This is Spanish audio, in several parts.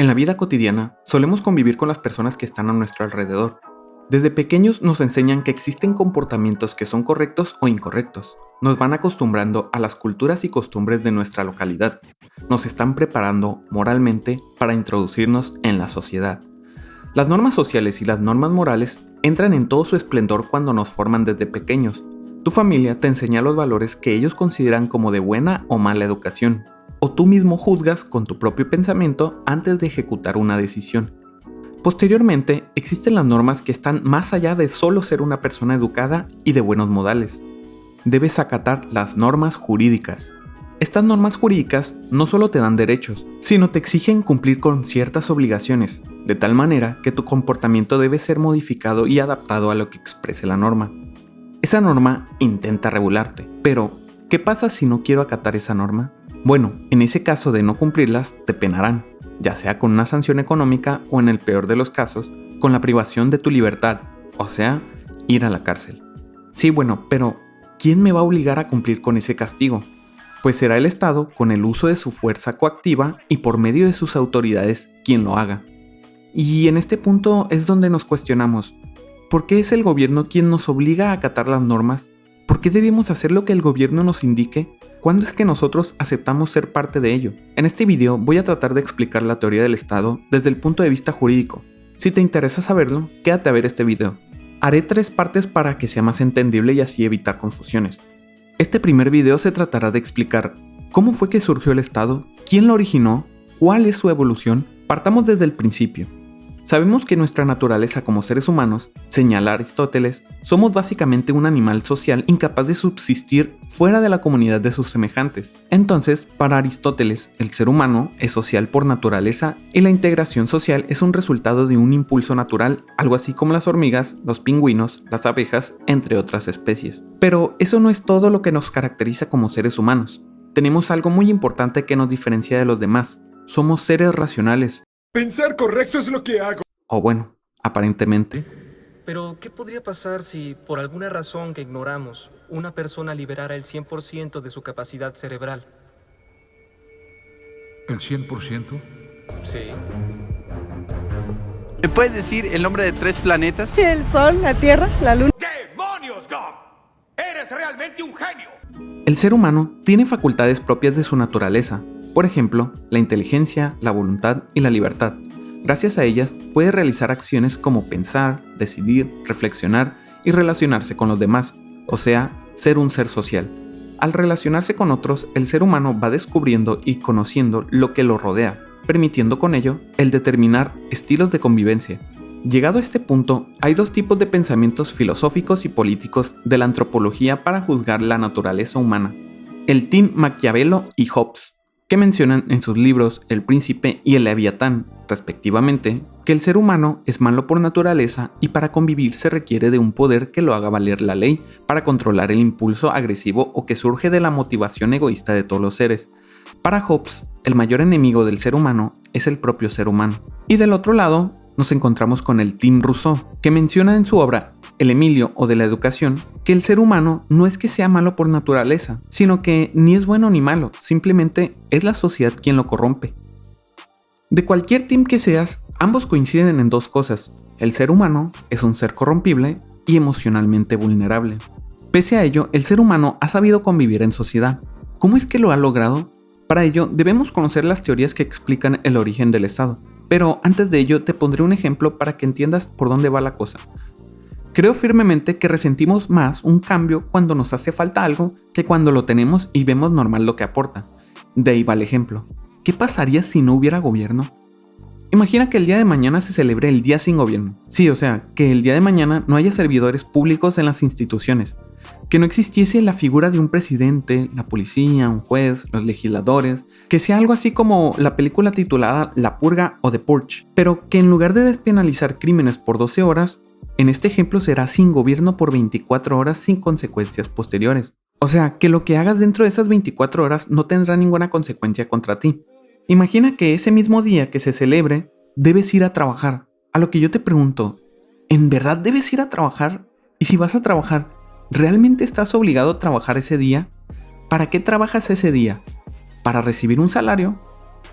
En la vida cotidiana, solemos convivir con las personas que están a nuestro alrededor. Desde pequeños nos enseñan que existen comportamientos que son correctos o incorrectos. Nos van acostumbrando a las culturas y costumbres de nuestra localidad. Nos están preparando moralmente para introducirnos en la sociedad. Las normas sociales y las normas morales entran en todo su esplendor cuando nos forman desde pequeños. Tu familia te enseña los valores que ellos consideran como de buena o mala educación. O tú mismo juzgas con tu propio pensamiento antes de ejecutar una decisión. Posteriormente, existen las normas que están más allá de solo ser una persona educada y de buenos modales. Debes acatar las normas jurídicas. Estas normas jurídicas no solo te dan derechos, sino te exigen cumplir con ciertas obligaciones, de tal manera que tu comportamiento debe ser modificado y adaptado a lo que exprese la norma. Esa norma intenta regularte, pero ¿qué pasa si no quiero acatar esa norma? Bueno, en ese caso de no cumplirlas, te penarán, ya sea con una sanción económica o en el peor de los casos, con la privación de tu libertad, o sea, ir a la cárcel. Sí, bueno, pero ¿quién me va a obligar a cumplir con ese castigo? Pues será el Estado con el uso de su fuerza coactiva y por medio de sus autoridades quien lo haga. Y en este punto es donde nos cuestionamos, ¿por qué es el gobierno quien nos obliga a acatar las normas? ¿Por qué debemos hacer lo que el gobierno nos indique? ¿Cuándo es que nosotros aceptamos ser parte de ello? En este video voy a tratar de explicar la teoría del Estado desde el punto de vista jurídico. Si te interesa saberlo, quédate a ver este video. Haré 3 partes para que sea más entendible y así evitar confusiones. Este primer video se tratará de explicar cómo fue que surgió el Estado, quién lo originó, cuál es su evolución. Partamos desde el principio. Sabemos que nuestra naturaleza como seres humanos, señala Aristóteles, somos básicamente un animal social incapaz de subsistir fuera de la comunidad de sus semejantes. Entonces, para Aristóteles, el ser humano es social por naturaleza y la integración social es un resultado de un impulso natural, algo así como las hormigas, los pingüinos, las abejas, entre otras especies. Pero eso no es todo lo que nos caracteriza como seres humanos. Tenemos algo muy importante que nos diferencia de los demás. Somos seres racionales. Pensar correcto es lo que hago. O bueno, aparentemente. Pero, ¿qué podría pasar si, por alguna razón que ignoramos, una persona liberara el 100% de su capacidad cerebral? ¿El 100%? Sí. ¿Me puedes decir el nombre de 3 planetas? El Sol, la Tierra, la Luna. ¡Demonios, Gum! ¡Eres realmente un genio! El ser humano tiene facultades propias de su naturaleza. Por ejemplo, la inteligencia, la voluntad y la libertad. Gracias a ellas puede realizar acciones como pensar, decidir, reflexionar y relacionarse con los demás, o sea, ser un ser social. Al relacionarse con otros, el ser humano va descubriendo y conociendo lo que lo rodea, permitiendo con ello el determinar estilos de convivencia. Llegado a este punto, hay 2 tipos de pensamientos filosóficos y políticos de la antropología para juzgar la naturaleza humana: el Team Maquiavelo y Hobbes, que mencionan en sus libros El Príncipe y El Leviatán, respectivamente, que el ser humano es malo por naturaleza y para convivir se requiere de un poder que lo haga valer la ley para controlar el impulso agresivo o que surge de la motivación egoísta de todos los seres. Para Hobbes, el mayor enemigo del ser humano es el propio ser humano. Y del otro lado, nos encontramos con el Team Rousseau, que menciona en su obra El Emilio o de la Educación, que el ser humano no es que sea malo por naturaleza, sino que ni es bueno ni malo, simplemente es la sociedad quien lo corrompe. De cualquier team que seas, ambos coinciden en 2 cosas: el ser humano es un ser corrompible y emocionalmente vulnerable. Pese a ello, el ser humano ha sabido convivir en sociedad. ¿Cómo es que lo ha logrado? Para ello, debemos conocer las teorías que explican el origen del Estado. Pero antes de ello, te pondré un ejemplo para que entiendas por dónde va la cosa. Creo firmemente que resentimos más un cambio cuando nos hace falta algo que cuando lo tenemos y vemos normal lo que aporta. De ahí va el ejemplo. ¿Qué pasaría si no hubiera gobierno? Imagina que el día de mañana se celebre el día sin gobierno. Sí, o sea, que el día de mañana no haya servidores públicos en las instituciones. Que no existiese la figura de un presidente, la policía, un juez, los legisladores. Que sea algo así como la película titulada La Purga o The Purge. Pero que en lugar de despenalizar crímenes por 12 horas, en este ejemplo será sin gobierno por 24 horas sin consecuencias posteriores. O sea, que lo que hagas dentro de esas 24 horas no tendrá ninguna consecuencia contra ti. Imagina que ese mismo día que se celebre, debes ir a trabajar. A lo que yo te pregunto, ¿en verdad debes ir a trabajar? Y si vas a trabajar, ¿realmente estás obligado a trabajar ese día? ¿Para qué trabajas ese día? ¿Para recibir un salario?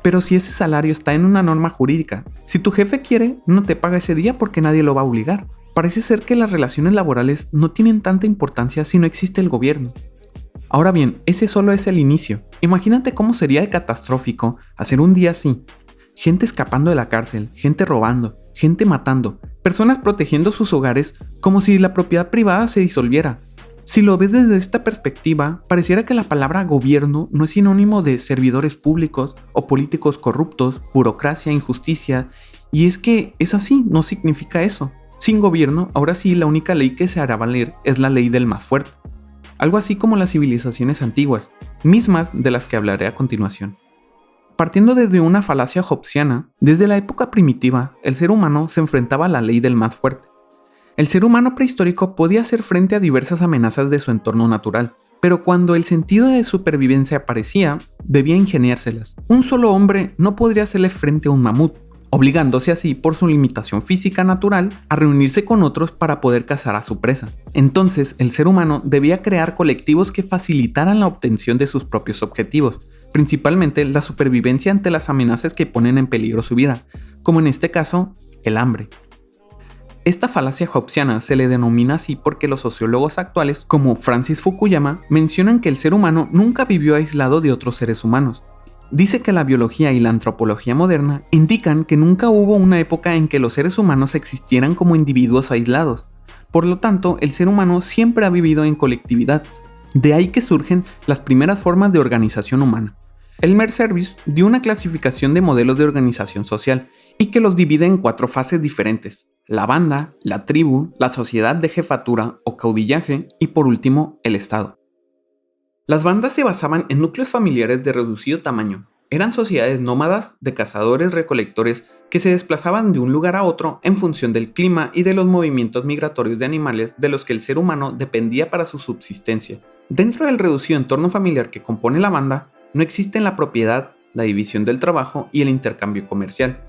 Pero si ese salario está en una norma jurídica, si tu jefe quiere, no te paga ese día porque nadie lo va a obligar. Parece ser que las relaciones laborales no tienen tanta importancia si no existe el gobierno. Ahora bien, ese solo es el inicio. Imagínate cómo sería de catastrófico hacer un día así. Gente escapando de la cárcel, gente robando, gente matando, personas protegiendo sus hogares como si la propiedad privada se disolviera. Si lo ves desde esta perspectiva, pareciera que la palabra gobierno no es sinónimo de servidores públicos o políticos corruptos, burocracia, injusticia, y es que es así, no significa eso. Sin gobierno, ahora sí la única ley que se hará valer es la ley del más fuerte. Algo así como las civilizaciones antiguas, mismas de las que hablaré a continuación. Partiendo desde una falacia hobbesiana, desde la época primitiva, el ser humano se enfrentaba a la ley del más fuerte. El ser humano prehistórico podía hacer frente a diversas amenazas de su entorno natural, pero cuando el sentido de supervivencia aparecía, debía ingeniárselas. Un solo hombre no podría hacerle frente a un mamut, obligándose así por su limitación física natural a reunirse con otros para poder cazar a su presa. Entonces, el ser humano debía crear colectivos que facilitaran la obtención de sus propios objetivos, principalmente la supervivencia ante las amenazas que ponen en peligro su vida, como en este caso, el hambre. Esta falacia hobbesiana se le denomina así porque los sociólogos actuales, como Francis Fukuyama, mencionan que el ser humano nunca vivió aislado de otros seres humanos. Dice que la biología y la antropología moderna indican que nunca hubo una época en que los seres humanos existieran como individuos aislados. Por lo tanto, el ser humano siempre ha vivido en colectividad. De ahí que surgen las primeras formas de organización humana. Elmer Service dio una clasificación de modelos de organización social y que los divide en 4 fases diferentes: la banda, la tribu, la sociedad de jefatura o caudillaje y por último, el Estado. Las bandas se basaban en núcleos familiares de reducido tamaño. Eran sociedades nómadas de cazadores-recolectores que se desplazaban de un lugar a otro en función del clima y de los movimientos migratorios de animales de los que el ser humano dependía para su subsistencia. Dentro del reducido entorno familiar que compone la banda, no existen la propiedad, la división del trabajo y el intercambio comercial.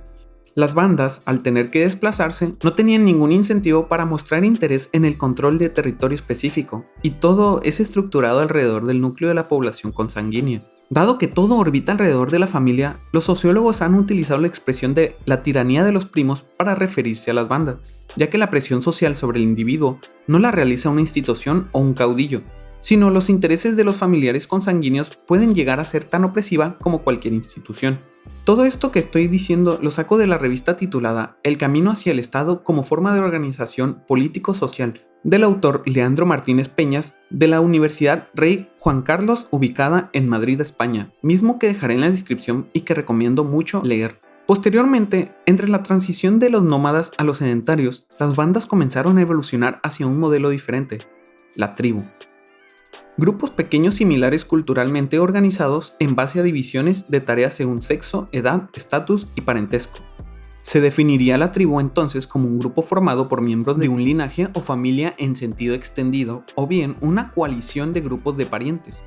Las bandas, al tener que desplazarse, no tenían ningún incentivo para mostrar interés en el control de territorio específico, y todo es estructurado alrededor del núcleo de la población consanguínea. Dado que todo orbita alrededor de la familia, los sociólogos han utilizado la expresión de la tiranía de los primos para referirse a las bandas, ya que la presión social sobre el individuo no la realiza una institución o un caudillo, sino los intereses de los familiares consanguíneos pueden llegar a ser tan opresiva como cualquier institución. Todo esto que estoy diciendo lo saco de la revista titulada El camino hacia el Estado como forma de organización político-social, del autor Leandro Martínez Peñas, de la Universidad Rey Juan Carlos, ubicada en Madrid, España, mismo que dejaré en la descripción y que recomiendo mucho leer. Posteriormente, entre la transición de los nómadas a los sedentarios, las bandas comenzaron a evolucionar hacia un modelo diferente: la tribu. Grupos pequeños similares culturalmente organizados en base a divisiones de tareas según sexo, edad, estatus y parentesco. Se definiría la tribu entonces como un grupo formado por miembros de un linaje o familia en sentido extendido, o bien una coalición de grupos de parientes.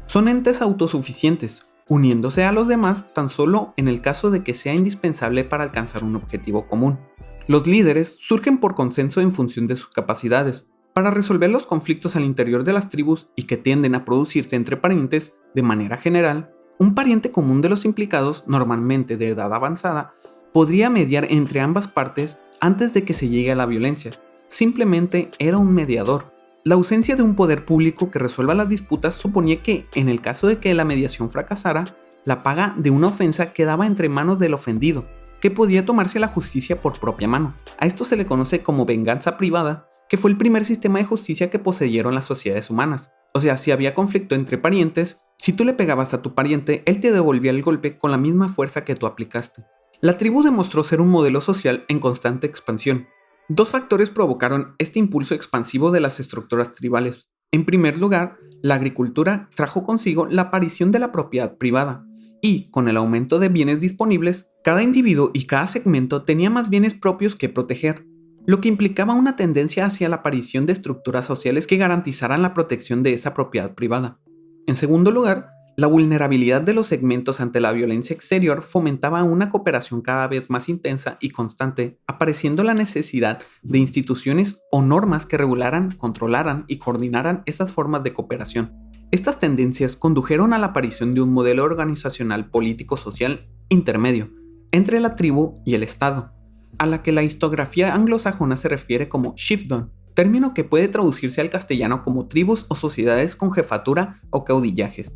Son entes autosuficientes, uniéndose a los demás tan solo en el caso de que sea indispensable para alcanzar un objetivo común. Los líderes surgen por consenso en función de sus capacidades. Para resolver los conflictos al interior de las tribus y que tienden a producirse entre parientes, de manera general, un pariente común de los implicados, normalmente de edad avanzada, podría mediar entre ambas partes antes de que se llegue a la violencia. Simplemente era un mediador. La ausencia de un poder público que resuelva las disputas suponía que, en el caso de que la mediación fracasara, la paga de una ofensa quedaba entre manos del ofendido, que podía tomarse la justicia por propia mano. A esto se le conoce como venganza privada, que fue el primer sistema de justicia que poseyeron las sociedades humanas. O sea, si había conflicto entre parientes, si tú le pegabas a tu pariente, él te devolvía el golpe con la misma fuerza que tú aplicaste. La tribu demostró ser un modelo social en constante expansión. 2 factores provocaron este impulso expansivo de las estructuras tribales. En primer lugar, la agricultura trajo consigo la aparición de la propiedad privada, y, con el aumento de bienes disponibles, cada individuo y cada segmento tenía más bienes propios que proteger, lo que implicaba una tendencia hacia la aparición de estructuras sociales que garantizaran la protección de esa propiedad privada. En segundo lugar, la vulnerabilidad de los segmentos ante la violencia exterior fomentaba una cooperación cada vez más intensa y constante, apareciendo la necesidad de instituciones o normas que regularan, controlaran y coordinaran esas formas de cooperación. Estas tendencias condujeron a la aparición de un modelo organizacional político-social intermedio entre la tribu y el Estado, a la que la historiografía anglosajona se refiere como chiefdom, término que puede traducirse al castellano como tribus o sociedades con jefatura o caudillajes.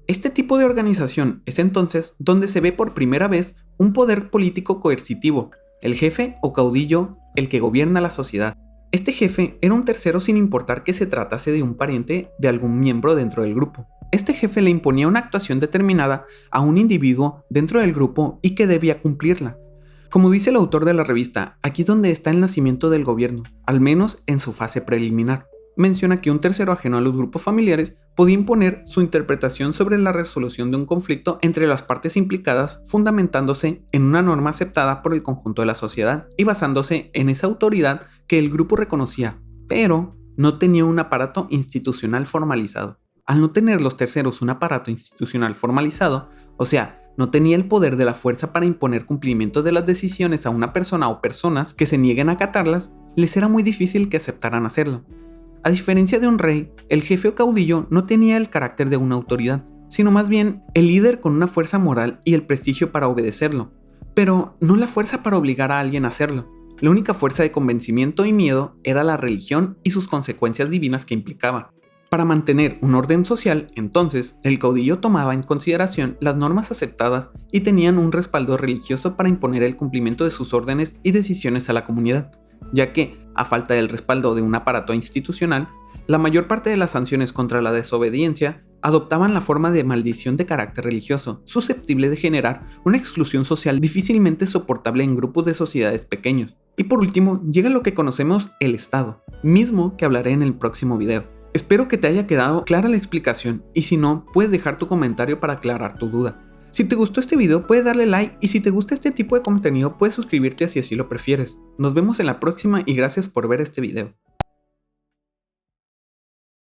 Este tipo de organización es entonces donde se ve por primera vez un poder político coercitivo, el jefe o caudillo, el que gobierna la sociedad. Este jefe era un tercero sin importar que se tratase de un pariente de algún miembro dentro del grupo. Este jefe le imponía una actuación determinada a un individuo dentro del grupo y que debía cumplirla. Como dice el autor de la revista, aquí es donde está el nacimiento del gobierno, al menos en su fase preliminar. Menciona que un tercero ajeno a los grupos familiares podía imponer su interpretación sobre la resolución de un conflicto entre las partes implicadas, fundamentándose en una norma aceptada por el conjunto de la sociedad y basándose en esa autoridad que el grupo reconocía, pero no tenía un aparato institucional formalizado. Al no tener los terceros un aparato institucional formalizado, o sea, no tenía el poder de la fuerza para imponer cumplimiento de las decisiones a una persona o personas que se nieguen a acatarlas, les era muy difícil que aceptaran hacerlo. A diferencia de un rey, el jefe o caudillo no tenía el carácter de una autoridad, sino más bien el líder con una fuerza moral y el prestigio para obedecerlo, pero no la fuerza para obligar a alguien a hacerlo. La única fuerza de convencimiento y miedo era la religión y sus consecuencias divinas que implicaba. Para mantener un orden social, entonces, el caudillo tomaba en consideración las normas aceptadas y tenían un respaldo religioso para imponer el cumplimiento de sus órdenes y decisiones a la comunidad, ya que, a falta del respaldo de un aparato institucional, la mayor parte de las sanciones contra la desobediencia adoptaban la forma de maldición de carácter religioso, susceptible de generar una exclusión social difícilmente soportable en grupos de sociedades pequeños. Y por último, llega lo que conocemos el Estado, mismo que hablaré en el próximo video. Espero que te haya quedado clara la explicación y si no, puedes dejar tu comentario para aclarar tu duda. Si te gustó este video puedes darle like y si te gusta este tipo de contenido puedes suscribirte si así lo prefieres. Nos vemos en la próxima y gracias por ver este video.